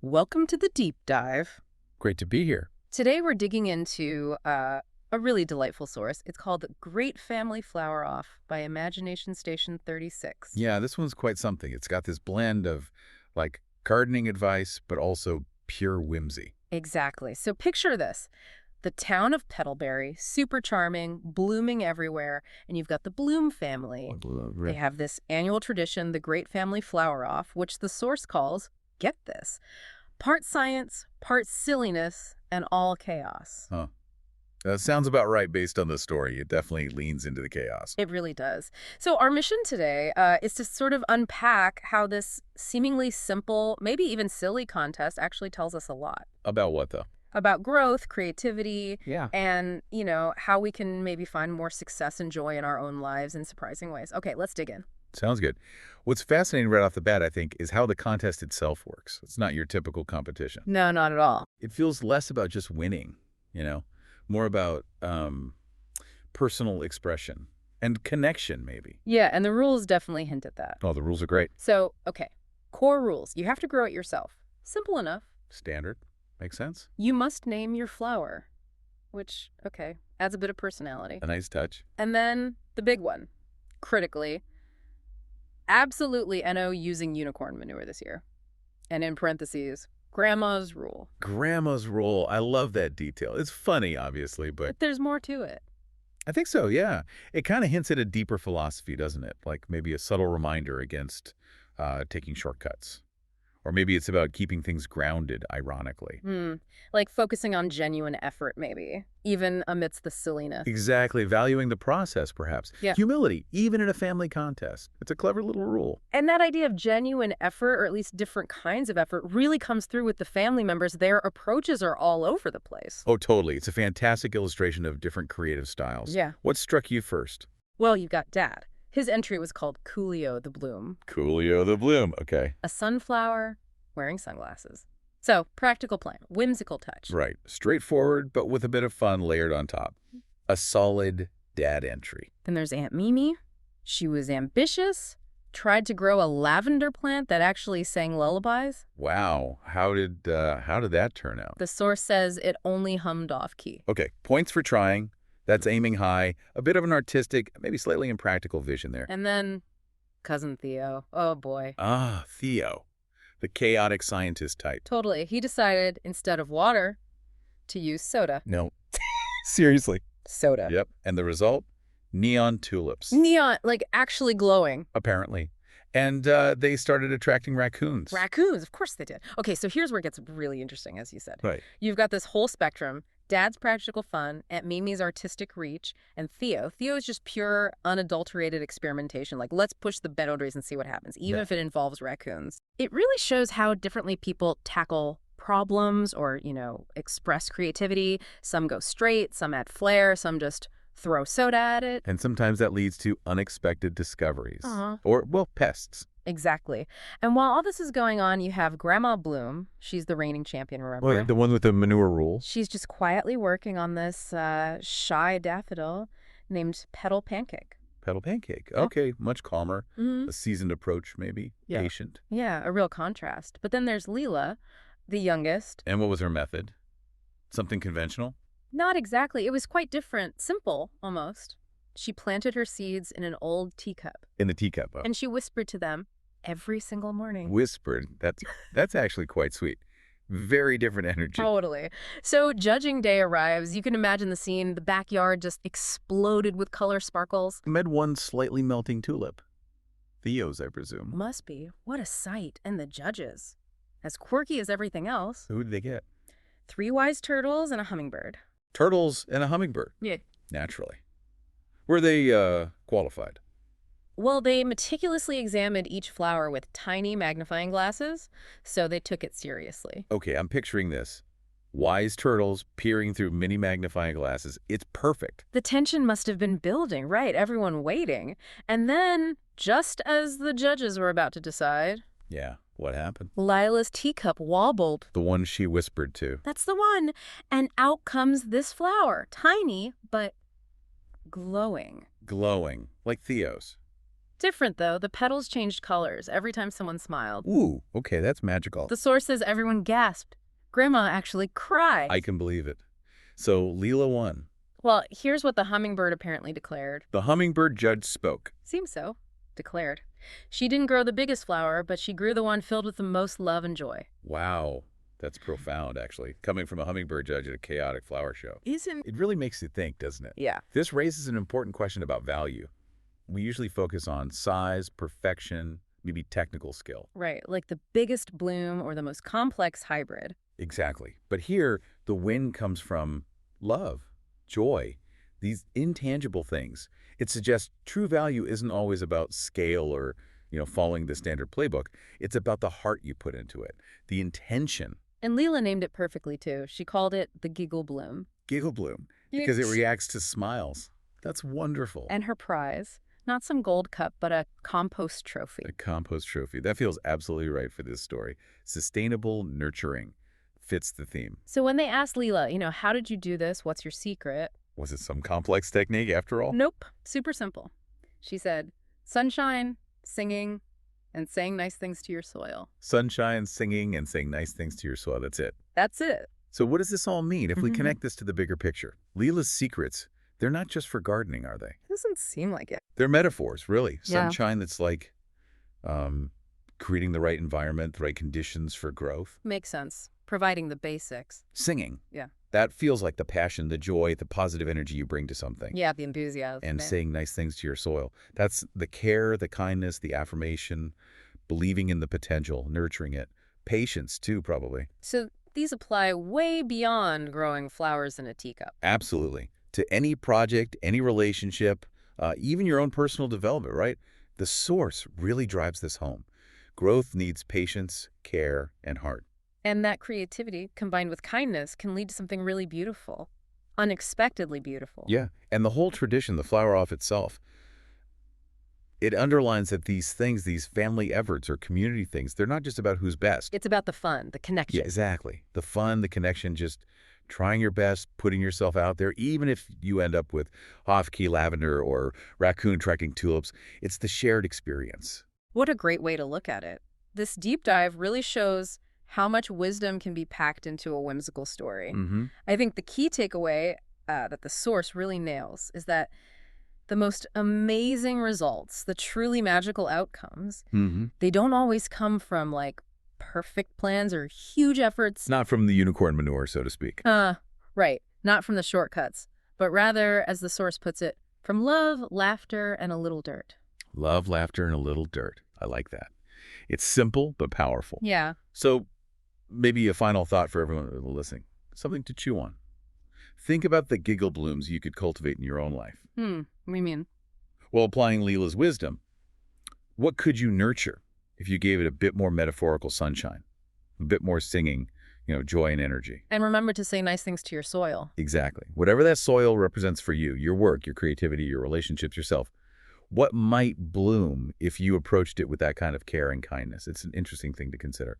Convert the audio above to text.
Welcome to the deep dive. Great to be here. Today we're digging into a really delightful source. It's called Great Family Flower Off by Imagination Station 36. Yeah, this one's quite something. It's got this blend of, like, gardening advice, but also pure whimsy. Exactly. So picture this. The town of Petalberry, super charming, blooming everywhere, and you've got the Bloom family. They have this annual tradition, the Great Family Flower Off, which the source calls, get this, part science, part silliness, and all chaos. Huh. That sounds about right based on the story. It definitely leans into the chaos. It really does. So our mission today is to sort of unpack how this seemingly simple, maybe even silly contest actually tells us a lot About what, though? about growth, creativity, Yeah. and, how we can maybe find more success and joy in our own lives in surprising ways. Okay, let's dig in. Sounds good. What's fascinating right off the bat, I think, is how the contest itself works. It's not your typical competition. No, not at all. It feels less about just winning, more about personal expression and connection, maybe. Yeah, and the rules definitely hint at that. Oh, the rules are great. So, okay, core rules. You have to grow it yourself. Simple enough. Standard. Makes sense. You must name your flower, which, okay, adds a bit of personality. A nice touch. And then the big one, critically, absolutely NO using unicorn manure this year. And in parentheses, grandma's rule. Grandma's role. I love that detail. It's funny, obviously, but But there's more to it. I think so, yeah. It kind of hints at a deeper philosophy, doesn't it? Like maybe a subtle reminder against taking shortcuts. Or maybe it's about keeping things grounded, ironically. Like focusing on genuine effort, maybe, even amidst the silliness. Exactly. Valuing the process, perhaps. Yeah. Humility, even in a family contest. It's a clever little rule. And that idea of genuine effort, or at least different kinds of effort, really comes through with the family members. Their approaches are all over the place. Oh, totally. It's a fantastic illustration of different creative styles. Yeah. What struck you first? Well, you've got Dad. His entry was called Coolio the Bloom. Coolio the Bloom. Okay. A sunflower wearing sunglasses. So, practical plan, whimsical touch. Right. Straightforward, but with a bit of fun layered on top. A solid dad entry. Then there's Aunt Mimi. She was ambitious, tried to grow a lavender plant that actually sang lullabies. Wow. How did that turn out? The source says it only hummed off key. Okay. Points for trying. That's aiming high. A bit of an artistic, maybe slightly impractical vision there. And then Cousin Theo. Oh, boy. Ah, Theo. The chaotic scientist type. Totally. He decided, instead of water, to use soda. No. Seriously. Soda. Yep. And the result? Neon tulips. Neon, like actually glowing. Apparently. And they started attracting raccoons. Raccoons, of course they did. Okay, so here's where it gets really interesting, as you said. Right. You've got this whole spectrum. Dad's practical fun, Aunt Mimi's artistic reach, and Theo. Theo's just pure, unadulterated experimentation. Like, let's push the boundaries and see what happens, even Yeah. if it involves raccoons. It really shows how differently people tackle problems or, express creativity. Some go straight, some add flair, some just throw soda at it. And sometimes that leads to unexpected discoveries. Uh-huh. Or, well, pests. Exactly. And while all this is going on, you have Grandma Bloom. She's the reigning champion, remember? The one with the manure rule. She's just quietly working on this shy daffodil named Petal Pancake. Petal pancake. Okay, much calmer. Mm-hmm. A seasoned approach, maybe. Yeah. Patient. Yeah, a real contrast. But then there's Leela, the youngest. And what was her method? Something conventional? Not exactly. It was quite different. Simple, almost. She planted her seeds in an old teacup. In the teacup. Oh. And she whispered to them every single morning. Whispered. That's actually quite sweet. Very different energy. Totally. So judging day arrives. You can imagine the scene. The backyard just exploded with color sparkles. Med one slightly melting tulip. Theo's, I presume. Must be. What a sight. And the judges. As quirky as everything else. Who did they get? 3 wise turtles and a hummingbird. Turtles and a hummingbird. Yeah. Naturally. Were they qualified? Well, they meticulously examined each flower with tiny magnifying glasses, so they took it seriously. Okay, I'm picturing this. Wise turtles peering through mini magnifying glasses. It's perfect. The tension must have been building, right? Everyone waiting. And then, just as the judges were about to decide... Yeah, what happened? Lila's teacup wobbled. The one she whispered to. That's the one. And out comes this flower. Tiny, but glowing. Glowing, like Theo's. Different, though. The petals changed colors every time someone smiled. Ooh, okay, that's magical. The source says everyone gasped. Grandma actually cried. I can believe it. So Leela won. Well, here's what the hummingbird apparently declared. The hummingbird judge spoke. Seems so. Declared. She didn't grow the biggest flower, but she grew the one filled with the most love and joy. Wow. That's profound, actually, coming from a hummingbird judge at a chaotic flower show. Isn't It really makes you think, doesn't it? Yeah. This raises an important question about value. We usually focus on size, perfection, maybe technical skill. Right, like the biggest bloom or the most complex hybrid. Exactly. But here, the win comes from love, joy, these intangible things. It suggests true value isn't always about scale or, following the standard playbook. It's about the heart you put into it, the intention. And Leela named it perfectly, too. She called it the giggle bloom. Giggle bloom, because it reacts to smiles. That's wonderful. And her prize, not some gold cup, but a compost trophy. A compost trophy. That feels absolutely right for this story. Sustainable nurturing fits the theme. So when they asked Leela, how did you do this? What's your secret? Was it some complex technique after all? Nope. Super simple. She said, sunshine, singing, and saying nice things to your soil. Sunshine, singing, and saying nice things to your soil. That's it. That's it. So what does this all mean if we connect this to the bigger picture? Leela's secrets, they're not just for gardening, are they? Doesn't seem like it. They're metaphors, really. Yeah. Sunshine that's like creating the right environment, the right conditions for growth. Makes sense. Providing the basics. Singing. Yeah. That feels like the passion, the joy, the positive energy you bring to something. Yeah, the enthusiasm. And saying nice things to your soil. That's the care, the kindness, the affirmation, believing in the potential, nurturing it. Patience, too, probably. So these apply way beyond growing flowers in a teacup. Absolutely. To any project, any relationship, even your own personal development, right? The source really drives this home. Growth needs patience, care, and heart. And that creativity, combined with kindness, can lead to something really beautiful. Unexpectedly beautiful. Yeah, and the whole tradition, the flower off itself, it underlines that these things, these family efforts or community things, they're not just about who's best. It's about the fun, the connection. Yeah, exactly. The fun, the connection, just trying your best, putting yourself out there, even if you end up with off-key lavender or raccoon trekking tulips, it's the shared experience. What a great way to look at it. This deep dive really shows how much wisdom can be packed into a whimsical story. I think the key takeaway that the source really nails is that the most amazing results, the truly magical outcomes, they don't always come from, perfect plans or huge efforts. Not from the unicorn manure, so to speak. Right. Not from the shortcuts, but rather, as the source puts it, from love, laughter, and a little dirt. Love, laughter, and a little dirt. I like that. It's simple, but powerful. Yeah. So maybe a final thought for everyone listening. Something to chew on. Think about the giggle blooms you could cultivate in your own life. What do you mean? While applying Leela's wisdom, what could you nurture if you gave it a bit more metaphorical sunshine, a bit more singing, joy and energy? And remember to say nice things to your soil. Exactly. Whatever that soil represents for you, your work, your creativity, your relationships, yourself, what might bloom if you approached it with that kind of care and kindness? It's an interesting thing to consider.